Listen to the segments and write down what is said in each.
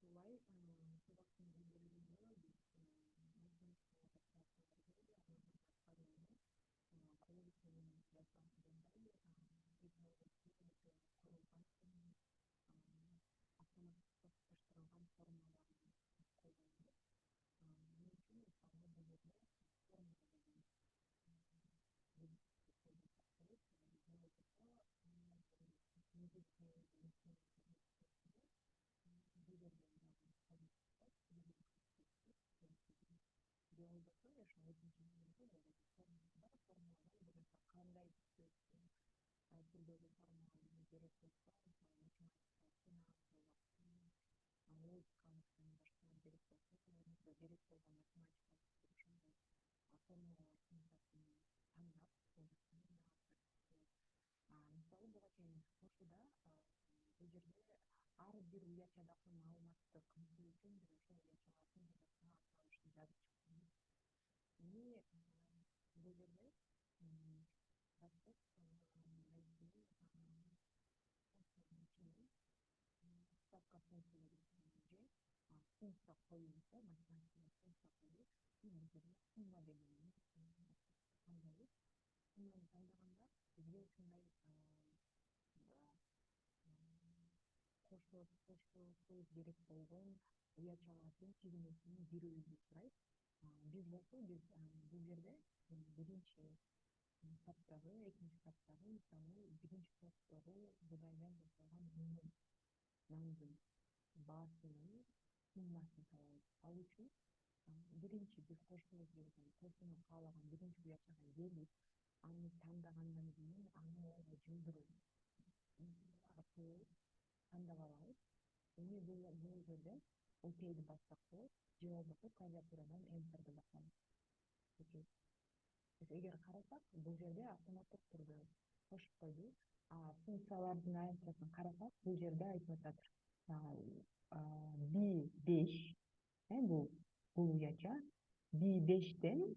ушулай сабактын өздөрүндө биз колубуздан жасалгандай курулган автоматтык топтоштурулган формаларды колдонбуз. Мен үчүн мисалы бул жерде формула деген негизги колдонсак болот. Болбосо негизги бул жерде дагы же болбосо ошо экинчи формулада формулада кандай түрдөгү формуланы керек болсо, мисалы математикалык финансылык логикалык жана башка керек болсо, керек болгон математикалык ошондой формулалар функциясын тандап мисалы буга чейин кошууда бул жерде ар бир уячадагы маалыматты камтуу үчүн биз ошол уячалардын жатакына аталышын жазып чыкканбыз. Эми бул жерде жазсак ставка функция же функция коюу болсо математикада функция коюу бул жерде сумма дегенди тандайбыз. Сумманы тандаганда бизге ушундай кошулушубуз керек болгон уячалардын тизмесин бирүүбүздү сурайт. Биз болсо бул жерде биринчи саптагы, экинчи саптагы мисалы биринчи топтогу жадайдан жасалган нандын баасынын суммасын табабыз. Ал үчүн биринчи биз кошкубуз келген, кошууну каалаган биринчи уячага келип, аны тандагандан кийин аны жылдыруу аркылуу тандап алабыз. Эми бул жерде окейди бассак болот, же болбосо клавиатурадан энтерди басабыз. Окей. Эгер карасак, бул жерде автоматтык түрдө кошуп койду. Функциялардын айнтысын карасак, бул жерде айтып атат B5, бул уяча B5тен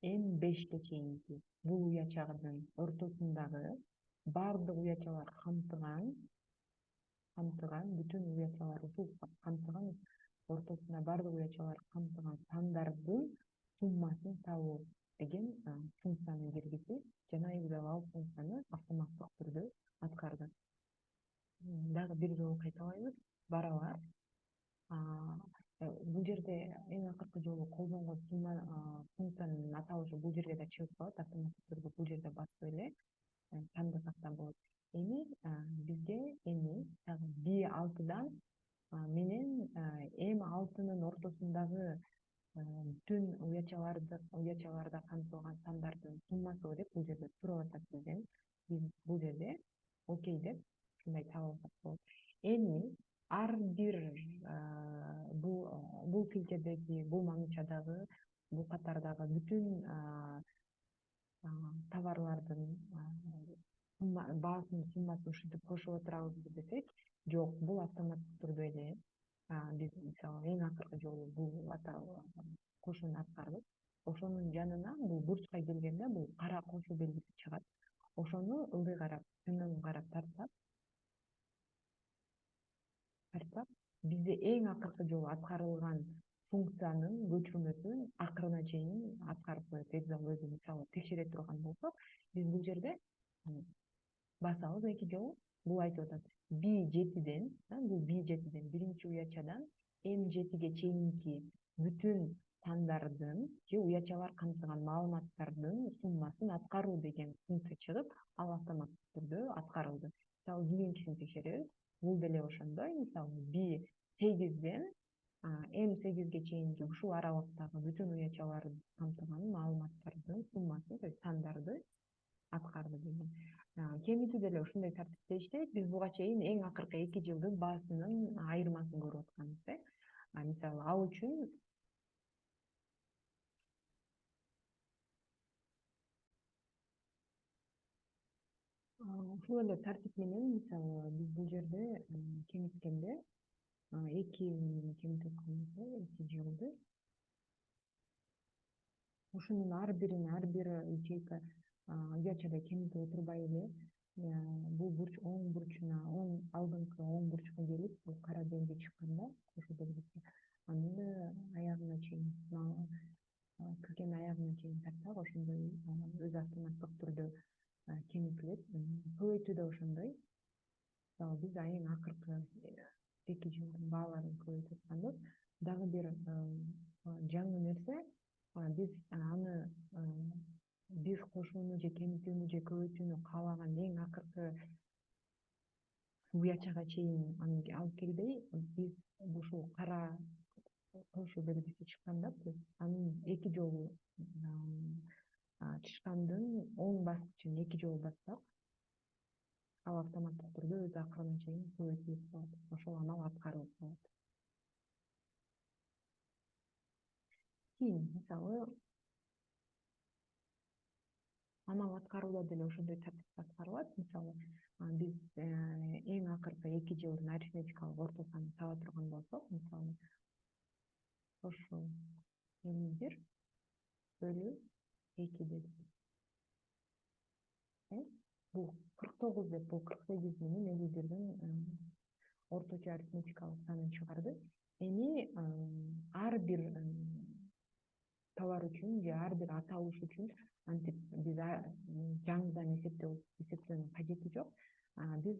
M5ке чейинки бул уячагынын ортосундагы баардык уячалар камтыган бүтүн уячалар ушул камтыган ортосуна баардык уячалар камтыган сандардын суммасын табуу деген функцияны киргизди. Жана дагы ал функцияны автоматтык түрдө аткарды. Дагы бир жолу кайталайбыз, барабар. Бул жерде эң акыркы жолу колдонгон функциянын аталышы бул жерге да чыгып калат, автоматтык түрдө бул жерде басып эле тандасак да болот. Эми бизге дагы B6дан менен M6нын ортосундагы бүтүн уячаларда камтылган сандардын суммасы деп бул жерде туруп атат бизден. Биз бул жерде окей деп ушундай таап алсак болот. Эми ар бир бул филтрдеги, бул маңычадагы, бул катардагы бүтүн товарлардын баасынын суммасын ушинтип кошуп отурабызбы десек, жок, бул автоматтык түрдө эле биз мисалы эң акыркы жолу бул кошууну аткардык. Ошонун жанына бул бурчка келгенде бул кара кошуу белгиси чыгат. Ошону ылдый карап, төмөн карап тартсак, бизде эң акыркы жолу аткарылган функциянын көчүрмөсүн акырына чейин аткарып коет. Экзал өзү мисалы текшере турган болсок, биз бул жерде басабыз эки жолу. Бул айтып атат B7ден, бул B7ден биринчи уячадан M7ге чейинки бүтүн сандардын же уячалар камтыган маалыматтардын суммасын аткаруу деген функция чыгып, ал автоматтык түрдө аткарылды. Мисалы кийинкисин текшеребиз. Бул деле ошондой. Мисалы B8ден M8ге чейинки ушул аралыктагы бүтүн уячаларды камтыган маалыматтардын суммасын, то есть сандарды аткарды деген. Кемити деле ушундай тартипте иштейт. Биз буга чейин эң акыркы 2 жылдын баасынын айырмасын көрүп атканбыз. Мисалы ал үчүн ушул эле тартип менен мисалы биз бул жерде кемиткенде 2 жылды ушунун ар бир ячейка уячада кемитип отурбай эле бул бурч оң бурчуна алдыңкы оң бурчка келип бул кара деңге чыкканда кошу белгиси аны аягына чейин тилкенин аягына чейин тартсак ошондой өзү автоматтык түрдө кеңейтилет. Көбөйтүү да ошондой. Мисалы биз айын акыркы 2 жылдын бааларын көбөйтүп атканбыз. Дагы бир жаңы нерсе биз аны биз кошууну же кеңейтүүнү же көбөйтүүнү каалаган эң акыркы буячага чейин аны алып келбей, биз ушул кара кошу белгиси чыкканда биз анын 2 жолу чышкандын оң баскычын 2 жолу бассак, ал автоматтык түрдө өзү акырына чейин көбөйтүлүп калат. Ошол амал аткарылып калат. Кийин мисалы амал аткарууда деле ошондой тартипте аткарылат. Мисалы биз эң акыркы 2 жылдын арифметикалык орто санын таба турган болсок, мисалы ошо 51 бөлү 2 дедик. Бул 49 деп, бул 48 менен 51дин орточо арифметикалык санын чыгарды. Эми ар бир товар үчүн же ар бир аталыш үчүн антип биз жаңыдан эсептөөнүн кажети жок. Биз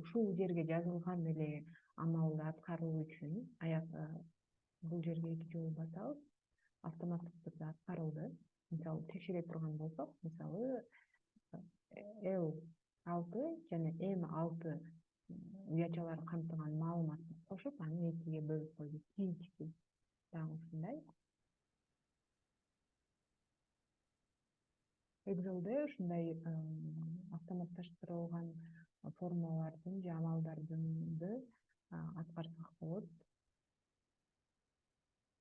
ушул жерге жазылган эле амалды аткаруу үчүн бул жерге 2 жолу басабыз, автоматтык түрдө аткарылды. Мисалы текшере турган болсок, мисалы L6 жана M6 уячалары камтыган маалыматты кошуп, аны 2ге бөлүп койдук. Кийинчиси дагы ушундай. Excel'де ушундай автоматташтырылган формулалардын же амалдарды